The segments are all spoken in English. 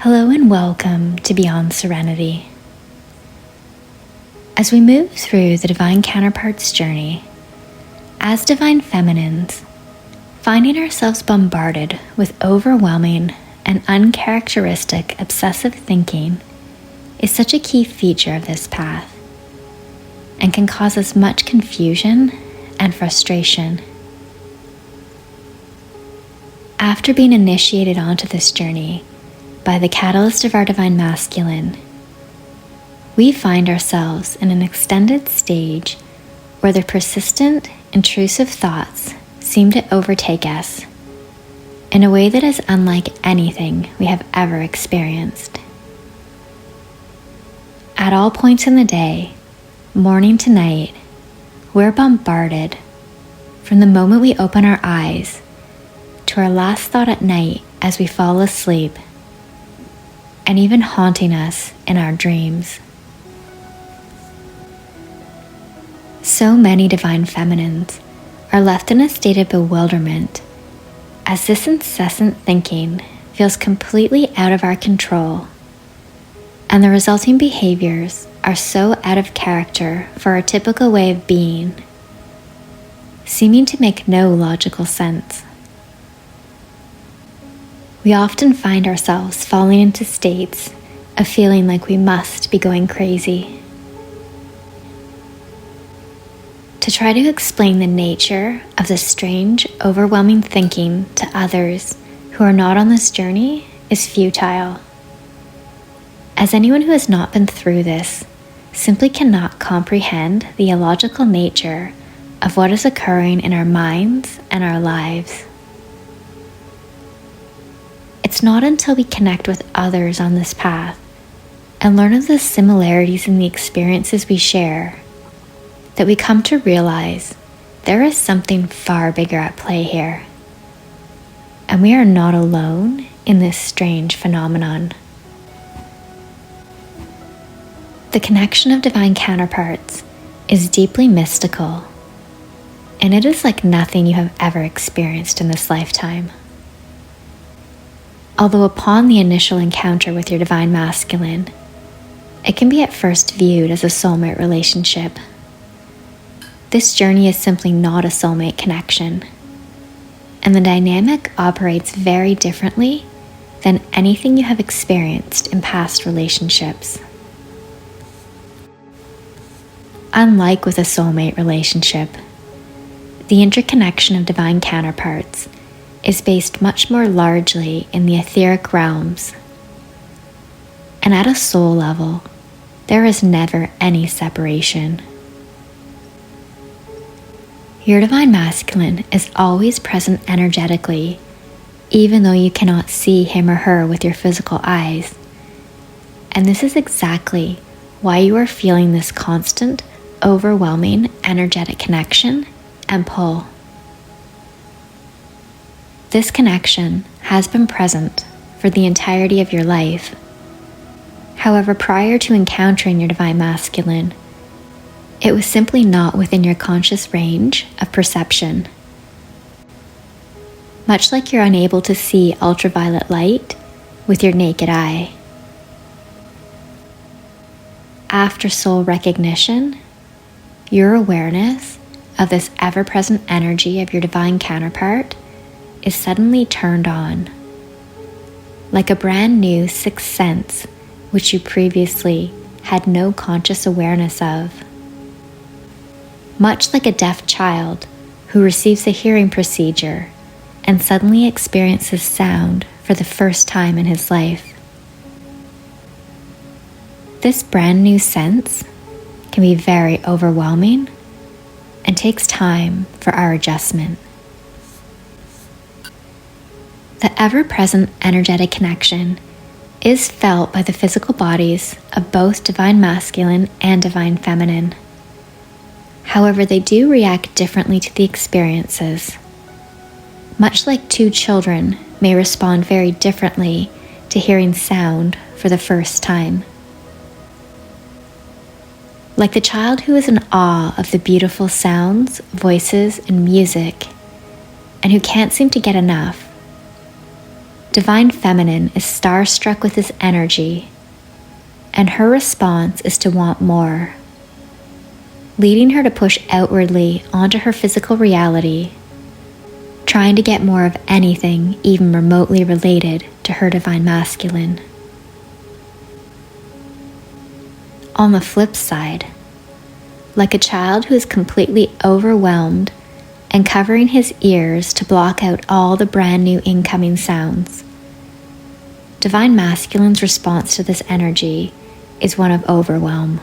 Hello and welcome to Beyond Serenity. As we move through the Divine Counterparts journey, as Divine Feminines, finding ourselves bombarded with overwhelming and uncharacteristic obsessive thinking is such a key feature of this path and can cause us much confusion and frustration. After being initiated onto this journey by the catalyst of our Divine Masculine, we find ourselves in an extended stage where the persistent, intrusive thoughts seem to overtake us in a way that is unlike anything we have ever experienced. At all points in the day, morning to night, we're bombarded from the moment we open our eyes to our last thought at night as we fall asleep, and even haunting us in our dreams. So many Divine Feminines are left in a state of bewilderment as this incessant thinking feels completely out of our control, and the resulting behaviors are so out of character for our typical way of being, seeming to make no logical sense. We often find ourselves falling into states of feeling like we must be going crazy. To try to explain the nature of this strange, overwhelming thinking to others who are not on this journey is futile, as anyone who has not been through this simply cannot comprehend the illogical nature of what is occurring in our minds and our lives. It's not until we connect with others on this path and learn of the similarities in the experiences we share that we come to realize there is something far bigger at play here, and we are not alone in this strange phenomenon. The connection of divine counterparts is deeply mystical, and it is like nothing you have ever experienced in this lifetime. Although upon the initial encounter with your Divine Masculine, it can be at first viewed as a soulmate relationship. This journey is simply not a soulmate connection, and the dynamic operates very differently than anything you have experienced in past relationships. Unlike with a soulmate relationship, the interconnection of divine counterparts is based much more largely in the etheric realms, and at a soul level, there is never any separation. Your Divine Masculine is always present energetically, even though you cannot see him or her with your physical eyes, and this is exactly why you are feeling this constant, overwhelming energetic connection and pull. This connection has been present for the entirety of your life. However, prior to encountering your Divine Masculine, it was simply not within your conscious range of perception. Much like you're unable to see ultraviolet light with your naked eye. After soul recognition, your awareness of this ever-present energy of your divine counterpart is suddenly turned on, like a brand new sixth sense which you previously had no conscious awareness of. Much like a deaf child who receives a hearing procedure and suddenly experiences sound for the first time in his life. This brand new sense can be very overwhelming and takes time for our adjustment. The ever-present energetic connection is felt by the physical bodies of both Divine Masculine and Divine Feminine. However, they do react differently to the experiences. Much like two children may respond very differently to hearing sound for the first time. Like the child who is in awe of the beautiful sounds, voices, and music, and who can't seem to get enough. Divine Feminine is starstruck with this energy, and her response is to want more, leading her to push outwardly onto her physical reality, trying to get more of anything even remotely related to her Divine Masculine. On the flip side, like a child who is completely overwhelmed and covering his ears to block out all the brand new incoming sounds, Divine Masculine's response to this energy is one of overwhelm,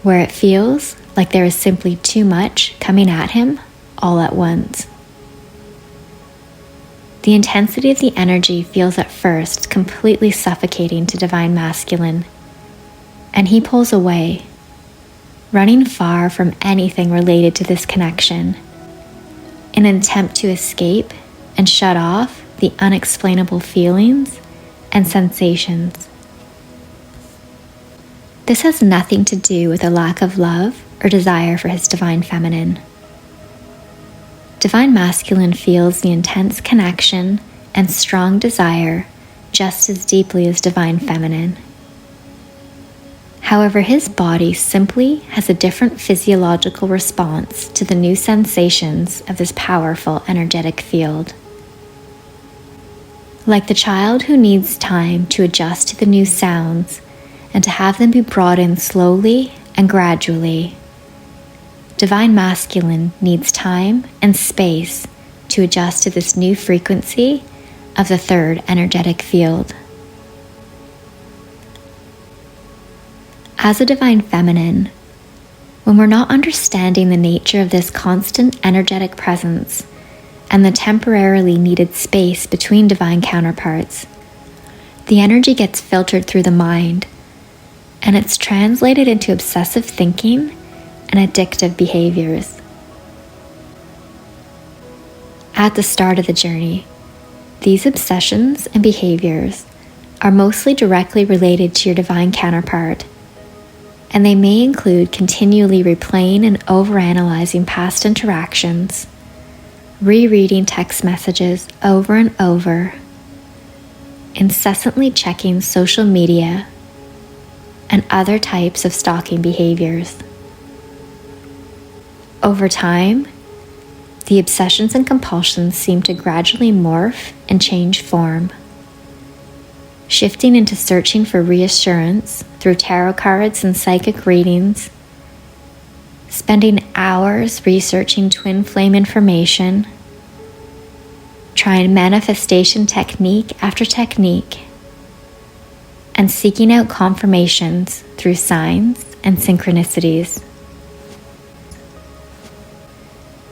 where it feels like there is simply too much coming at him all at once. The intensity of the energy feels at first completely suffocating to Divine Masculine, and he pulls away, running far from anything related to this connection, in an attempt to escape and shut off the unexplainable feelings and sensations. This has nothing to do with a lack of love or desire for his Divine Feminine. Divine Masculine feels the intense connection and strong desire just as deeply as Divine Feminine. However, his body simply has a different physiological response to the new sensations of this powerful energetic field. Like the child who needs time to adjust to the new sounds and to have them be brought in slowly and gradually, Divine Masculine needs time and space to adjust to this new frequency of the third energetic field. As a Divine Feminine, when we're not understanding the nature of this constant energetic presence and the temporarily needed space between divine counterparts, the energy gets filtered through the mind, and it's translated into obsessive thinking and addictive behaviors. At the start of the journey, these obsessions and behaviors are mostly directly related to your divine counterpart, and they may include continually replaying and overanalyzing past interactions, rereading text messages over and over, incessantly checking social media, and other types of stalking behaviors. Over time, the obsessions and compulsions seem to gradually morph and change form, shifting into searching for reassurance through tarot cards and psychic readings, spending hours researching twin flame information, trying manifestation technique after technique, and seeking out confirmations through signs and synchronicities.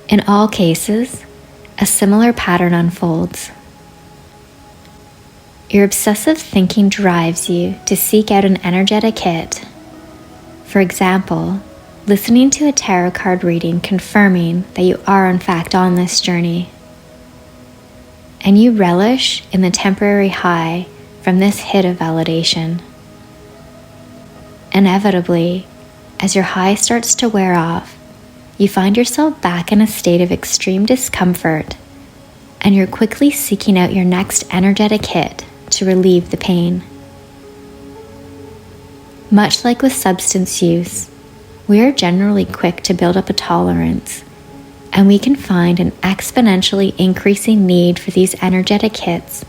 In all cases, a similar pattern unfolds. Your obsessive thinking drives you to seek out an energetic hit. For example, listening to a tarot card reading confirming that you are in fact on this journey. And you relish in the temporary high from this hit of validation. Inevitably, as your high starts to wear off, you find yourself back in a state of extreme discomfort, and you're quickly seeking out your next energetic hit to relieve the pain. Much like with substance use, we are generally quick to build up a tolerance, and we can find an exponentially increasing need for these energetic hits,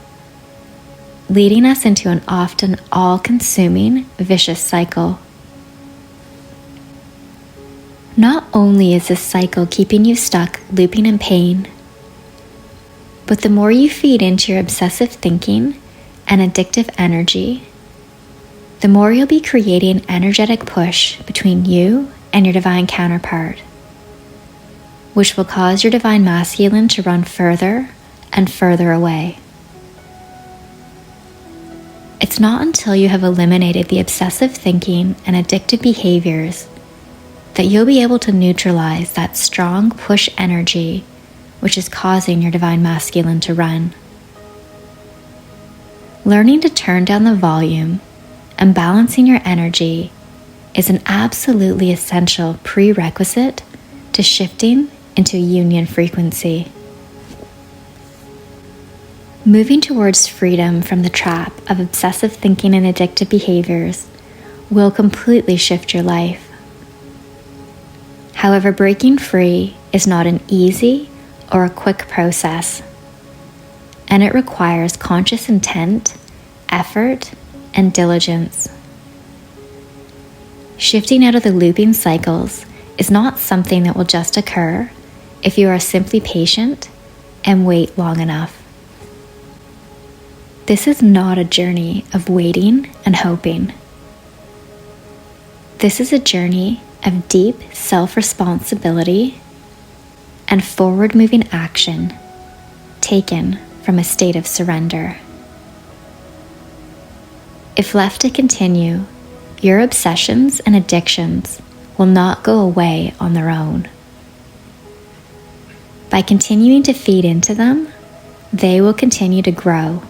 leading us into an often all-consuming vicious cycle. Not only is this cycle keeping you stuck, looping in pain, but the more you feed into your obsessive thinking and addictive energy, the more you'll be creating an energetic push between you and your divine counterpart, which will cause your Divine Masculine to run further and further away. It's not until you have eliminated the obsessive thinking and addictive behaviors that you'll be able to neutralize that strong push energy which is causing your Divine Masculine to run. Learning to turn down the volume and balancing your energy is an absolutely essential prerequisite to shifting into a union frequency. Moving towards freedom from the trap of obsessive thinking and addictive behaviors will completely shift your life. However, breaking free is not an easy or a quick process, and it requires conscious intent, effort, and diligence. Shifting out of the looping cycles is not something that will just occur if you are simply patient and wait long enough. This is not a journey of waiting and hoping. This is a journey of deep self-responsibility and forward-moving action taken from a state of surrender. If left to continue, your obsessions and addictions will not go away on their own. By continuing to feed into them, they will continue to grow.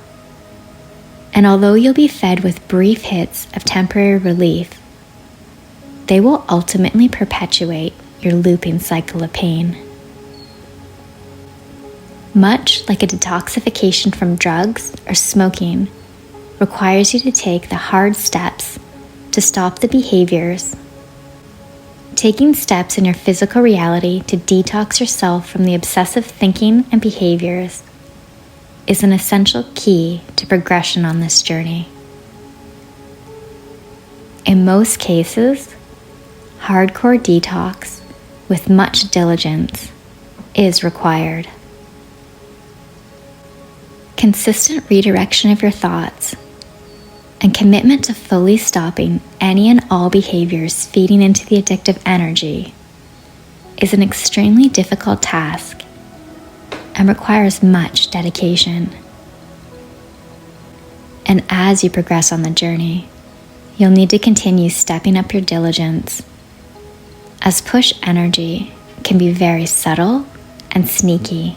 And although you'll be fed with brief hits of temporary relief, they will ultimately perpetuate your looping cycle of pain. Much like a detoxification from drugs or smoking requires you to take the hard steps to stop the behaviors, taking steps in your physical reality to detox yourself from the obsessive thinking and behaviors is an essential key to progression on this journey. In most cases, hardcore detox with much diligence is required. Consistent redirection of your thoughts and commitment to fully stopping any and all behaviors feeding into the addictive energy is an extremely difficult task and requires much dedication. And as you progress on the journey, you'll need to continue stepping up your diligence, as push energy can be very subtle and sneaky,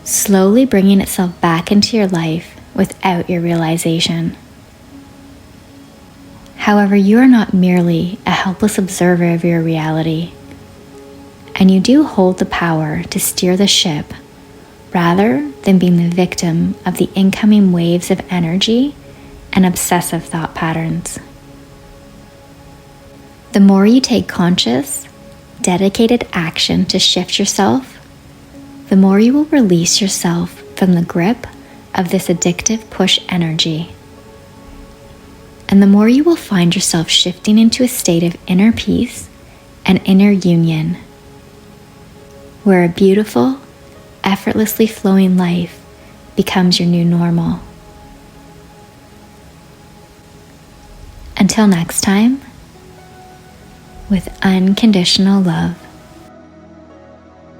slowly bringing itself back into your life without your realization. However, you are not merely a helpless observer of your reality, and you do hold the power to steer the ship rather than being the victim of the incoming waves of energy and obsessive thought patterns. The more you take conscious, dedicated action to shift yourself, the more you will release yourself from the grip of this addictive push energy. And the more you will find yourself shifting into a state of inner peace and inner union, where a beautiful, effortlessly flowing life becomes your new normal. Until next time, with unconditional love.